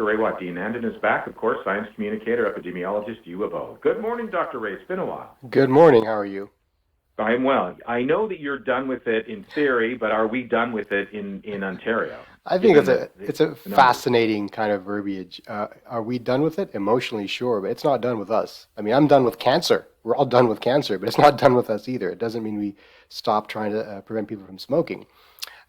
Dr. Raywat Deonandan is back, of course, science communicator, epidemiologist, U of O. Good morning, Dr. Ray. It's been a while. Good morning. How are you? I'm well. I know that you're done with it in theory, but are we done with it in Ontario? I think it's a fascinating kind of verbiage. Are we done with it? Emotionally, sure, but it's not done with us. I mean, I'm done with cancer. We're all done with cancer, but it's not done with us either. It doesn't mean we stop trying to prevent people from smoking.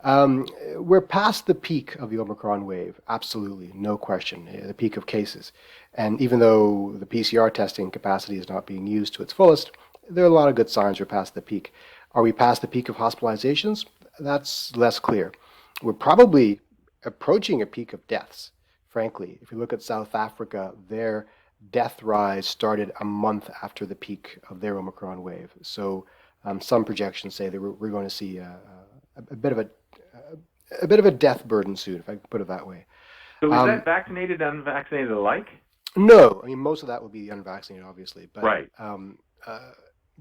We're past the peak of the Omicron wave, absolutely, no question, the peak of cases. And even though the PCR testing capacity is not being used to its fullest, there are a lot of good signs we're past the peak. Are we past the peak of hospitalizations? That's less clear. We're probably approaching a peak of deaths, frankly. If you look at South Africa, their death rise started a month after the peak of their Omicron wave. So some projections say that we're going to see a bit of a death burden soon, if I can put it that way. So is that vaccinated, unvaccinated alike? No, I mean most of that will be unvaccinated, obviously, but right.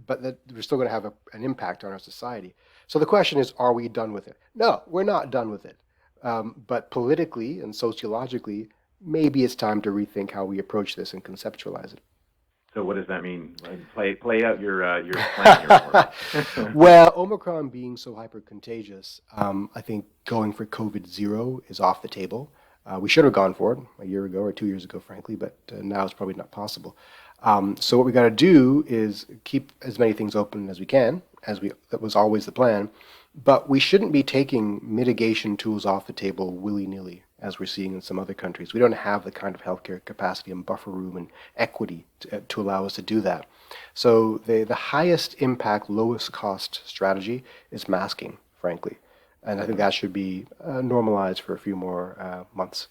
But that we're still going to have an impact on our society. So the question is, are we done with it? No, we're not done with it. But politically and sociologically, maybe it's time to rethink how we approach this and conceptualize it. So what does that mean? Play out your plan here. Well, Omicron being so hyper-contagious, I think going for COVID-0 is off the table. We should have gone for it a year ago or 2 years ago, frankly, but now it's probably not possible. So what we got to do is keep as many things open as we can, that was always the plan. But we shouldn't be taking mitigation tools off the table willy-nilly, as we're seeing in some other countries. We don't have the kind of healthcare capacity and buffer room and equity to allow us to do that. So the highest impact, lowest cost strategy is masking, frankly. And I think that should be normalized for a few more months.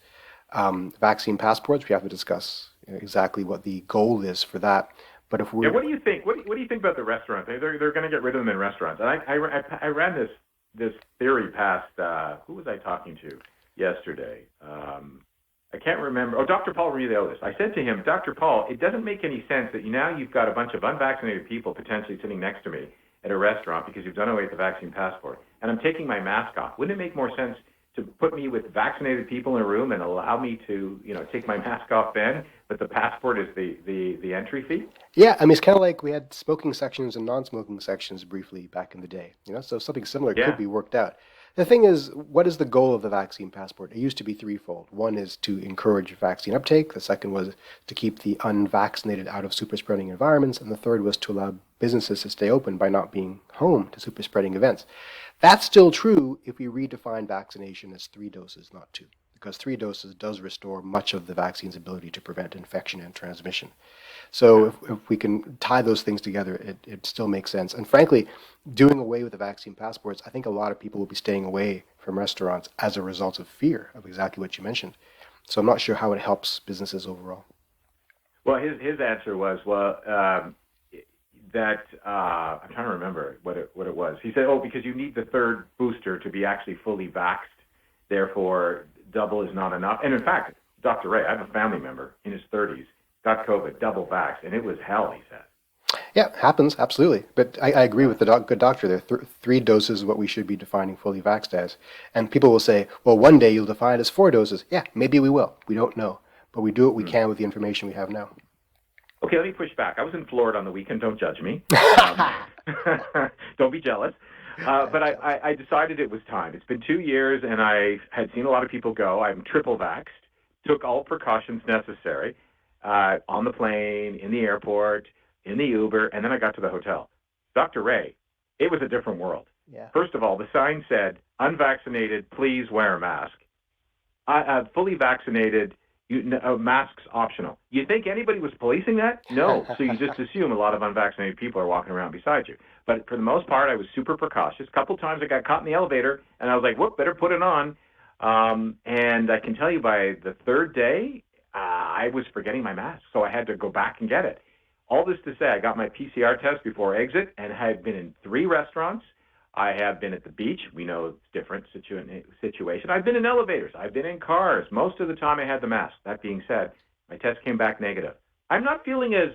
Vaccine passports, we have to discuss exactly what the goal is for that. But if we what do you think? What do you think about the restaurants? They're going to get rid of them in restaurants. And I ran this theory past who was I talking to yesterday? I can't remember. Oh, Dr. Paul Reeliotis. I said to him, Dr. Paul, it doesn't make any sense that now you've got a bunch of unvaccinated people potentially sitting next to me at a restaurant because you've done away with the vaccine passport, and I'm taking my mask off. Wouldn't it make more sense to put me with vaccinated people in a room and allow me to, take my mask off then, but the passport is the entry fee? Yeah, I mean, it's kind of like we had smoking sections and non-smoking sections briefly back in the day, so something similar could be worked out. The thing is, what is the goal of the vaccine passport? It used to be threefold. One is to encourage vaccine uptake. The second was to keep the unvaccinated out of super-spreading environments. And the third was to allow businesses to stay open by not being home to super-spreading events. That's still true if we redefine vaccination as 3 doses, not 2, because 3 doses does restore much of the vaccine's ability to prevent infection and transmission. So if we can tie those things together, it still makes sense. And frankly, doing away with the vaccine passports, I think a lot of people will be staying away from restaurants as a result of fear of exactly what you mentioned. So I'm not sure how it helps businesses overall. Well, his answer was, that I'm trying to remember what it was. He said, because you need the third booster to be actually fully vaxxed, therefore double is not enough. And in fact, Dr. Ray, I have a family member in his 30s, got COVID, double vaxxed, and it was hell, he said. Yeah, happens, absolutely. But I agree with the good doctor there. 3 doses is what we should be defining fully vaxxed as. And people will say, well, one day you'll define it as 4 doses. Yeah, maybe we will. We don't know. But we do what we can with the information we have now. Okay, let me push back. I was in Florida on the weekend. Don't judge me. Don't be jealous. But I decided it was time. It's been 2 years, and I had seen a lot of people go. I'm triple vaxxed, took all precautions necessary on the plane, in the airport, in the Uber, and then I got to the hotel. Dr. Ray, it was a different world. Yeah. First of all, the sign said, unvaccinated, please wear a mask. Fully vaccinated, masks optional. You think anybody was policing that? No. So you just assume a lot of unvaccinated people are walking around beside you. But for the most part, I was super precautious. A couple times I got caught in the elevator, and I was like, whoop, better put it on. And I can tell you by the 3rd day, I was forgetting my mask, so I had to go back and get it. All this to say, I got my PCR test before exit and had been in 3 restaurants. I have been at the beach. We know it's different situation. I've been in elevators. I've been in cars. Most of the time I had the mask. That being said, my test came back negative. I'm not feeling as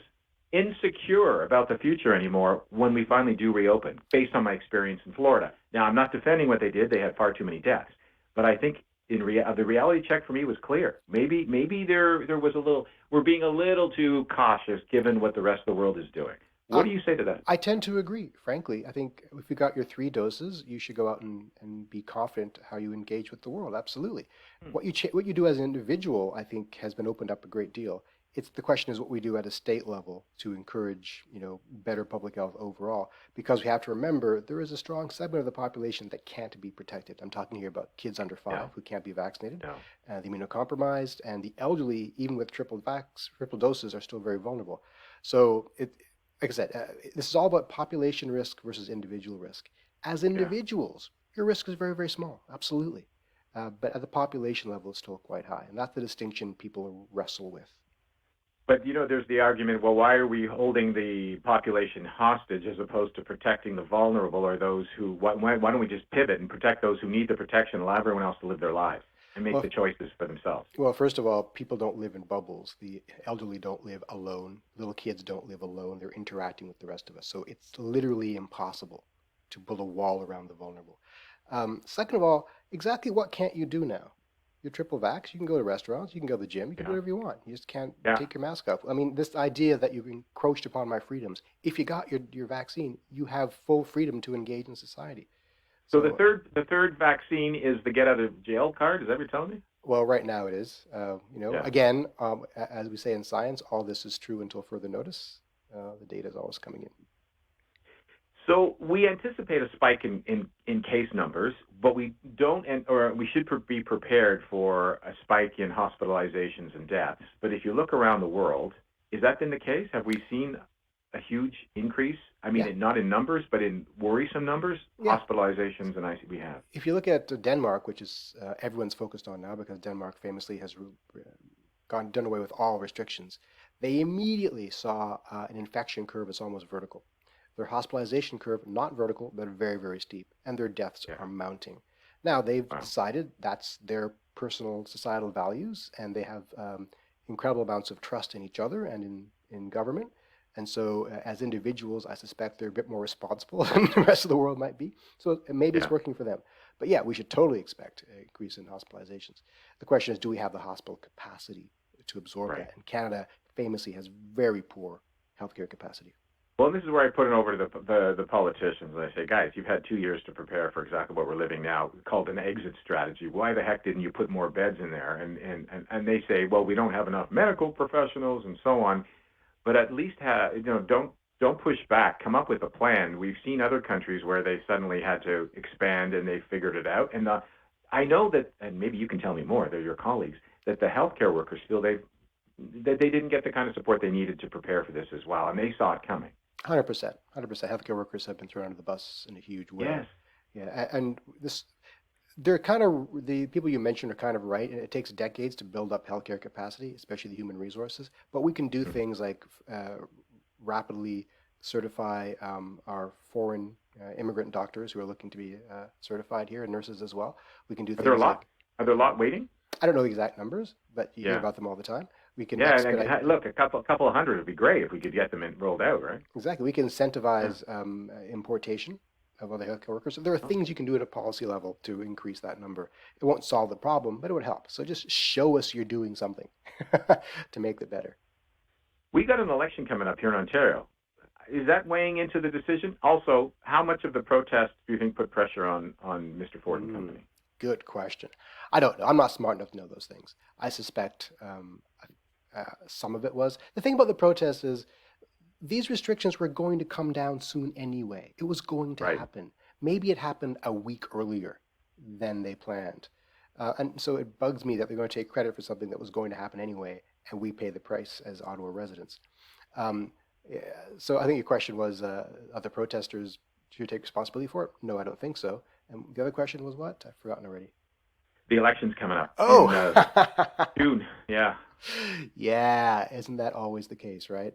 insecure about the future anymore when we finally do reopen, based on my experience in Florida. Now, I'm not defending what they did. They had far too many deaths. But I think the reality check for me was clear. Maybe there was a little. We're being a little too cautious given what the rest of the world is doing. What do you say to that? I tend to agree, frankly. I think if you got your 3 doses, you should go out and be confident how you engage with the world. Absolutely. What you do as an individual, I think, has been opened up a great deal. It's the question is what we do at a state level to encourage, better public health overall. Because we have to remember there is a strong segment of the population that can't be protected. I'm talking here about kids under 5 who can't be vaccinated, the immunocompromised, and the elderly, even with triple doses, are still very vulnerable. So like I said, this is all about population risk versus individual risk. As individuals, your risk is very, very small, absolutely. But at the population level, it's still quite high. And that's the distinction people wrestle with. But, there's the argument, well, why are we holding the population hostage as opposed to protecting the vulnerable or those who, why don't we just pivot and protect those who need the protection, allow everyone else to live their lives and make the choices for themselves? Well, first of all, people don't live in bubbles. The elderly don't live alone. Little kids don't live alone. They're interacting with the rest of us. So it's literally impossible to build a wall around the vulnerable. Second of all, exactly what can't you do now? You're triple vax. You can go to restaurants. You can go to the gym. You can do whatever you want. You just can't take your mask off. I mean, this idea that you've encroached upon my freedoms. If you got your vaccine, you have full freedom to engage in society. So the third vaccine is the get out of jail card. Is that what you're telling me? Well, right now it is. Again, as we say in science, all this is true until further notice. The data is always coming in. So we anticipate a spike in case numbers, but we don't, or we should be prepared for a spike in hospitalizations and deaths. But if you look around the world, has that been the case? Have we seen a huge increase? I mean, not in numbers, but in worrisome numbers, hospitalizations, and we have. If you look at Denmark, which is everyone's focused on now because Denmark famously has done away with all restrictions, they immediately saw an infection curve that's almost vertical. Their hospitalization curve, not vertical, but very, very steep, and their deaths are mounting. Now, they've decided that's their personal societal values, and they have incredible amounts of trust in each other and in government. And so as individuals, I suspect they're a bit more responsible than the rest of the world might be. So maybe it's working for them. But we should totally expect an increase in hospitalizations. The question is, do we have the hospital capacity to absorb that? And Canada famously has very poor healthcare capacity. Well, this is where I put it over to the politicians. I say, guys, you've had 2 years to prepare for exactly what we're living now, called an exit strategy. Why the heck didn't you put more beds in there? And they say, well, we don't have enough medical professionals and so on. But at least don't push back. Come up with a plan. We've seen other countries where they suddenly had to expand and they figured it out. And I know that, and maybe you can tell me more, they're your colleagues, that the healthcare workers feel that they didn't get the kind of support they needed to prepare for this as well, and they saw it coming. 100%. Healthcare workers have been thrown under the bus in a huge way. Yes. Yeah, and they're kind of, the people you mentioned are kind of right, and it takes decades to build up healthcare capacity, especially the human resources. But we can do things like rapidly certify our foreign immigrant doctors who are looking to be certified here, and nurses as well. We can do things like... Are there a lot waiting? I don't know the exact numbers, but you hear about them all the time. We can look, a couple of hundred would be great if we could get them rolled out, right? Exactly. We can incentivize importation of other healthcare workers. So there are things you can do at a policy level to increase that number. It won't solve the problem, but it would help. So just show us you're doing something to make it better. We got an election coming up here in Ontario. Is that weighing into the decision? Also, how much of the protests do you think put pressure on Mr. Ford and company? Good question. I don't know. I'm not smart enough to know those things. I suspect some of it was. The thing about the protests is these restrictions were going to come down soon anyway. It was going to happen. Maybe it happened a week earlier than they planned. And so it bugs me that they're going to take credit for something that was going to happen anyway, and we pay the price as Ottawa residents. So I think your question was, are the protesters, do you take responsibility for it? No, I don't think so. And the other question was what? I've forgotten already. The election's coming up. Oh! In June, yeah. Yeah, isn't that always the case, right?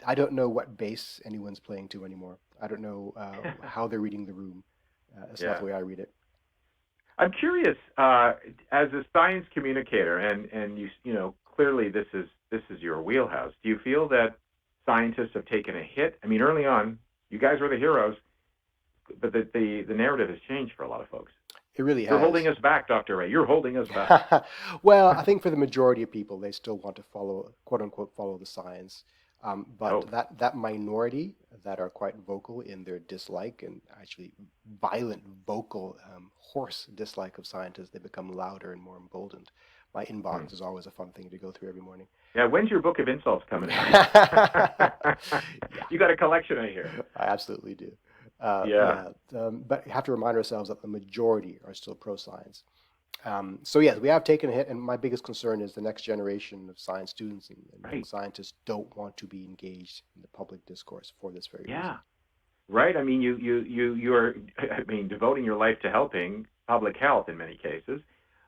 I don't know what base anyone's playing to anymore. I don't know how they're reading the room. That's not the way I read it. I'm curious, as a science communicator, and you know clearly this is your wheelhouse. Do you feel that scientists have taken a hit? I mean, early on, you guys were the heroes, but the narrative has changed for a lot of folks. It really You're holding has. us back, Dr. Ray. You're holding us back. Well, I think for the majority of people, they still want to follow, quote unquote, follow the science. But Oh, that minority that are quite vocal in their dislike and actually violent, vocal, hoarse dislike of scientists, they become louder and more emboldened. My hmm. inbox is always a fun thing to go through every morning. Yeah, when's your book of insults coming out? Yeah, You got a collection, I hear. I absolutely do. Yeah, Yeah, but you have to remind ourselves that the majority are still pro-science. So yes, we have taken a hit, and my biggest concern is the next generation of science students and young right. scientists don't want to be engaged in the public discourse for this very reason. Yeah, right. I mean, you are, I mean, devoting your life to helping public health in many cases,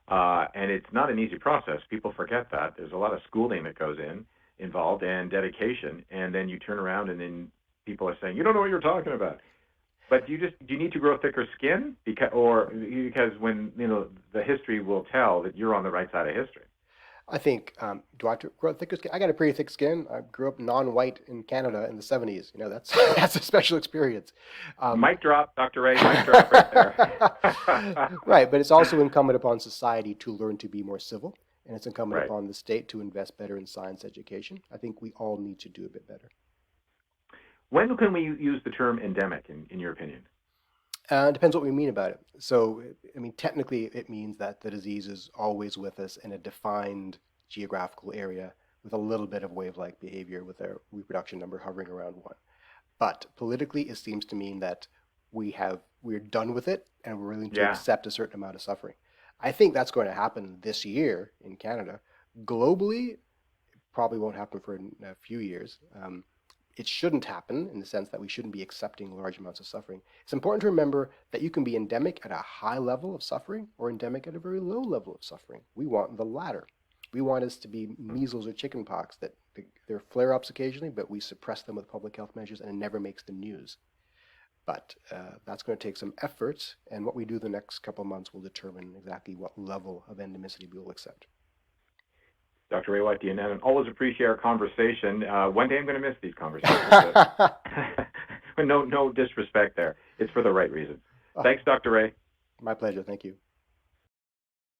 and it's not an easy process. People forget that. There's a lot of schooling that goes involved and dedication, and then you turn around and then people are saying, you don't know what you're talking about. But do you need to grow thicker skin because when the history will tell that you're on the right side of history. I think, do I have to grow thicker skin? I got a pretty thick skin. I grew up non-white in Canada in the 70s. You know, that's that's a special experience. Um, Mic drop, Dr. Ray. Mic drop right there. right, but it's also incumbent upon society to learn to be more civil, and it's incumbent Right. upon the state to invest better in science education. I think we all need to do a bit better. When can we use the term endemic in your opinion? It depends what we mean about it. So, I mean, technically, it means that the disease is always with us in a defined geographical area with a little bit of wave-like behavior with a reproduction number hovering around one. But politically, it seems to mean that we're done with it and we're willing to Yeah. accept a certain amount of suffering. I think that's going to happen this year in Canada. Globally, probably won't happen for a few years. It shouldn't happen in the sense that we shouldn't be accepting large amounts of suffering. It's important to remember that you can be endemic at a high level of suffering or endemic at a very low level of suffering. We want the latter. We want us to be measles or chickenpox, that there are flare ups occasionally, but we suppress them with public health measures and it never makes the news. But that's going to take some effort, and what we do the next couple of months will determine exactly what level of endemicity we will accept. Dr. Raywat Deonandan, always appreciate our conversation. One day I'm going to miss these conversations. No disrespect there. It's for the right reasons. Thanks, Dr. Ray. My pleasure. Thank you.